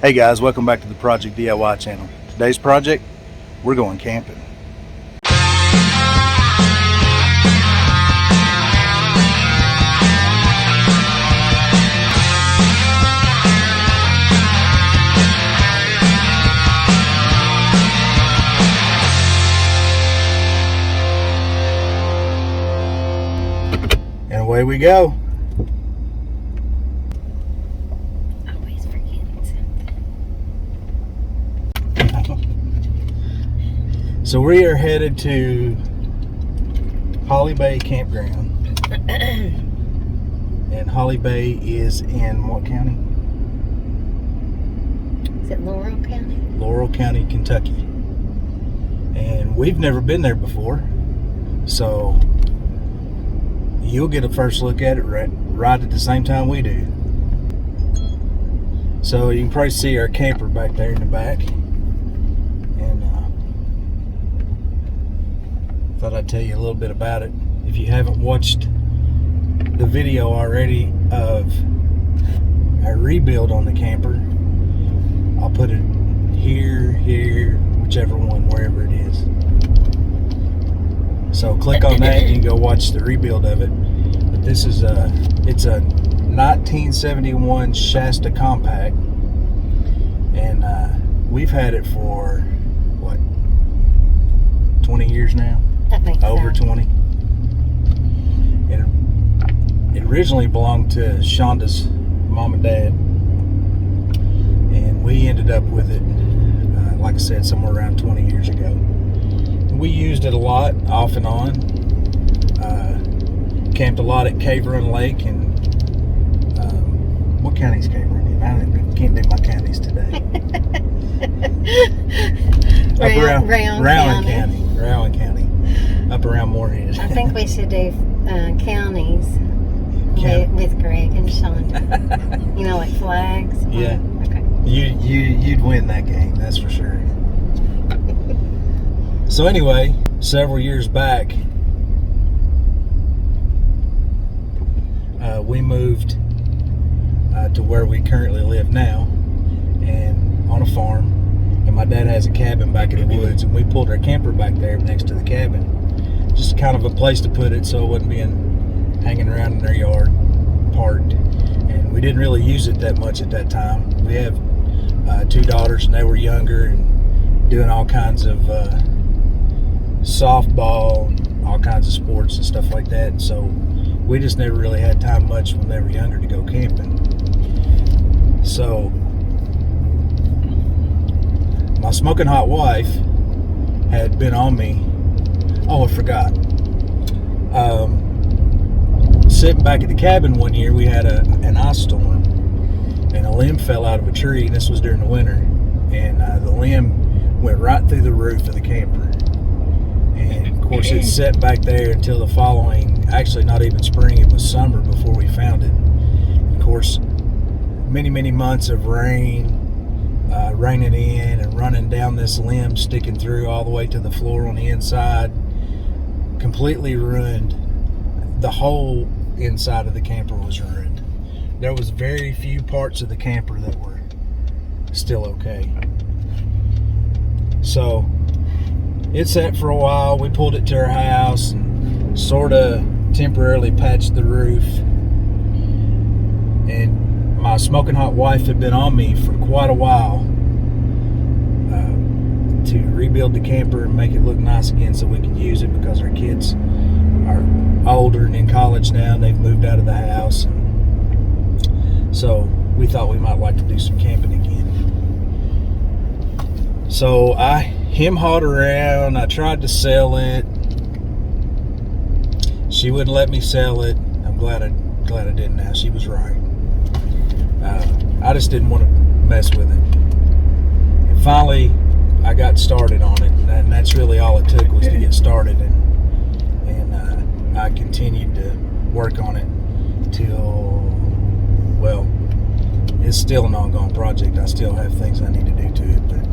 Hey guys, welcome back to the Project DIY channel. Today's project, we're going camping. And away we go. So we are headed to Holly Bay Campground. And Holly Bay is in what county? Is it Laurel County? Laurel County, Kentucky. And we've never been there before. So you'll get a first look at it right at the same time we do. So you can probably see our camper back there in the back. Thought I'd tell you a little bit about it. If you haven't watched the video already of our rebuild on the camper, I'll put it here, whichever one, wherever it is. So click on that and you can go watch the rebuild of it. But this is it's a 1971 Shasta Compact, and we've had it for what, 20 years now? I think Over so. 20. It originally belonged to Shonda's mom and dad, and we ended up with it, like I said, somewhere around 20 years ago. And we used it a lot, off and on. Camped a lot at Campground Lake, and what county's Campground in? I can't do my counties today. Rowan County. Up around Morehead. I think we should do counties with Greg and Shonda. You know, like flags. Yeah. Okay. You'd win that game, that's for sure. So anyway, several years back, we moved to where we currently live now, and on a farm. And my dad has a cabin back in the woods, and we pulled our camper back there next to the cabin. Just kind of a place to put it so it wasn't being hanging around in their yard, parked. And we didn't really use it that much at that time. We have two daughters, and they were younger and doing all kinds of softball, and all kinds of sports and stuff like that. And so we just never really had time much when they were younger to go camping. So my smoking hot wife had been on me. Oh, I forgot. Sitting back at the cabin one year, we had an ice storm, and a limb fell out of a tree. And this was during the winter, and the limb went right through the roof of the camper. And of course, it sat back there until the following, actually not even spring, it was summer before we found it. And of course, many months of rain. Raining in and running down this limb, sticking through all the way to the floor on the inside, completely ruined. The whole inside of the camper was ruined. There was very few parts of the camper that were still okay. So it sat for a while. We pulled it to our house and sort of temporarily patched the roof. And my smoking hot wife had been on me for quite a while to rebuild the camper and make it look nice again so we could use it, because our kids are older and in college now, and they've moved out of the house. And so we thought we might like to do some camping again. So I hem-hawed around. I tried to sell it. She wouldn't let me sell it. I'm glad I didn't now. She was right. I just didn't want to mess with it. And finally, I got started on it, and that's really all it took, was to get started. And I continued to work on it till, well, it's still an ongoing project. I still have things I need to do to it, but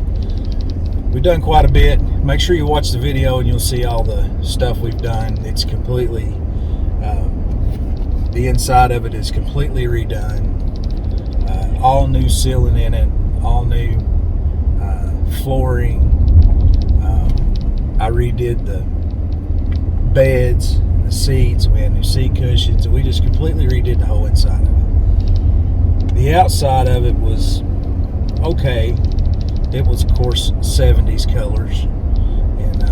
we've done quite a bit. Make sure you watch the video and you'll see all the stuff we've done. It's completely, the inside of it is completely redone. All new ceiling in it, all new flooring. I redid the beds and the seats. We had new seat cushions, and we just completely redid the whole inside of it. The outside of it was okay. It was, of course, 70s colors, and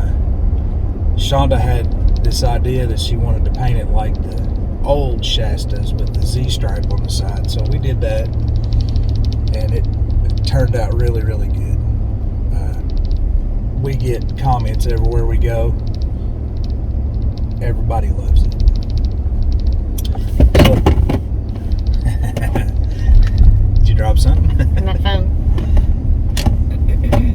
Shonda had this idea that she wanted to paint it like the old Shastas with the Z stripe on the side. So we did that, and it turned out really, really good. We get comments everywhere we go. Everybody loves it. So, did you drop something? My phone.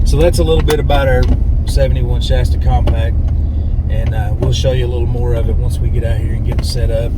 So that's a little bit about our 71 Shasta Compact, and we'll show you a little more of it once we get out here and get it set up.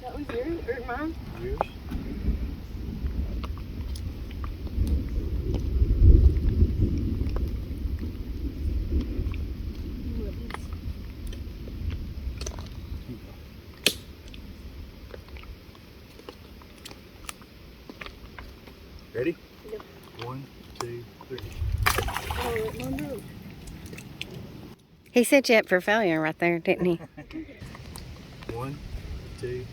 That was yours or mine? Yours. Ready? Yep. 1, 2, 3. Oh, it won't move. He set you up for failure right there, didn't he? 1, 2,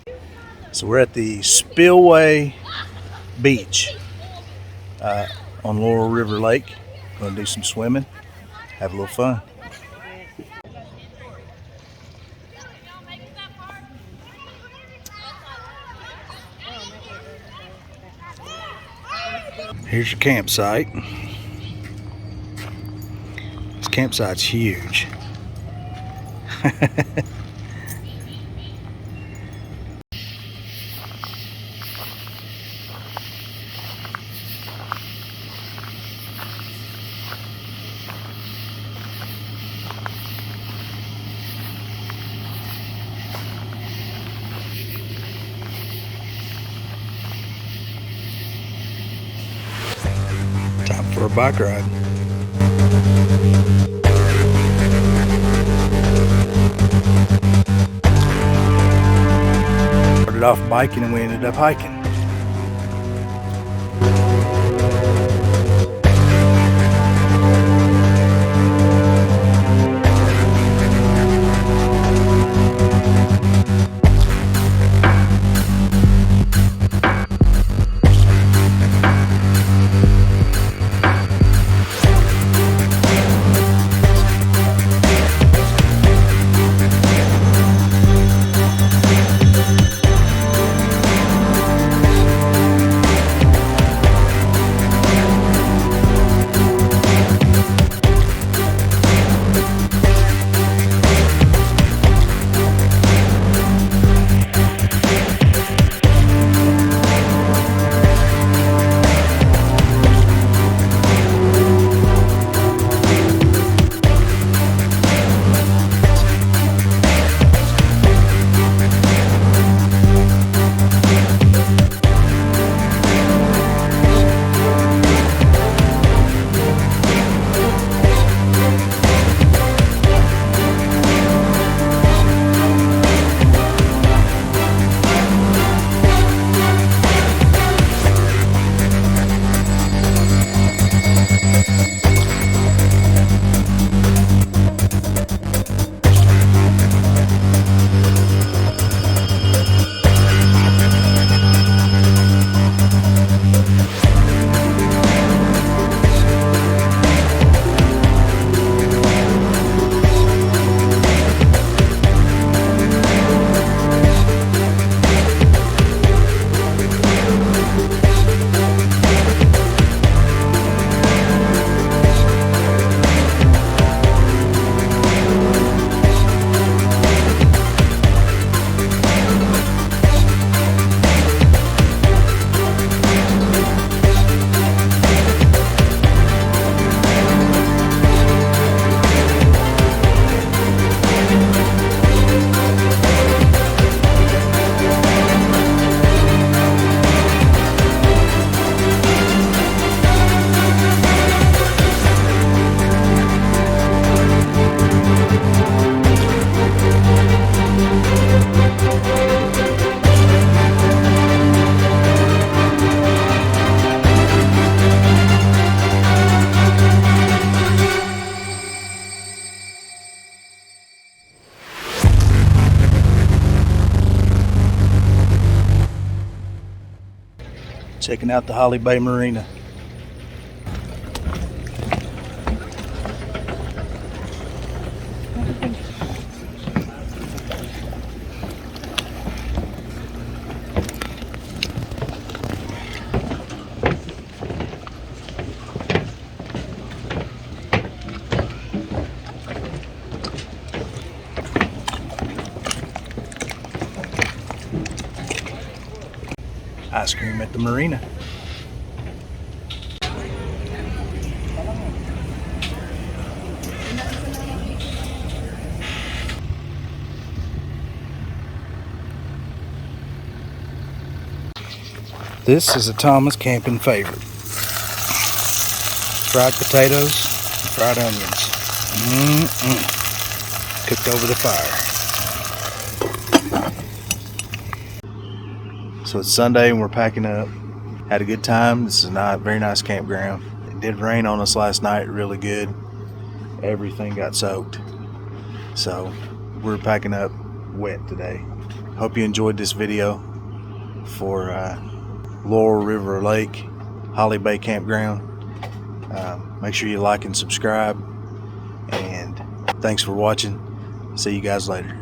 3. So we're at the Spillway Beach on Laurel River Lake. Gonna do some swimming, have a little fun. Here's your campsite. This campsite's huge. Time for a bike ride. Started off biking and we ended up hiking. Checking out the Holly Bay Marina. Ice cream at the marina. This is a Thomas camping favorite. Fried potatoes, fried onions. Cooked over the fire. So it's Sunday and we're packing up. Had a good time. This is a very nice campground. It did rain on us last night really good. Everything got soaked. So we're packing up wet today. Hope you enjoyed this video for Laurel River Lake, Holly Bay Campground. Make sure you like and subscribe. And thanks for watching. See you guys later.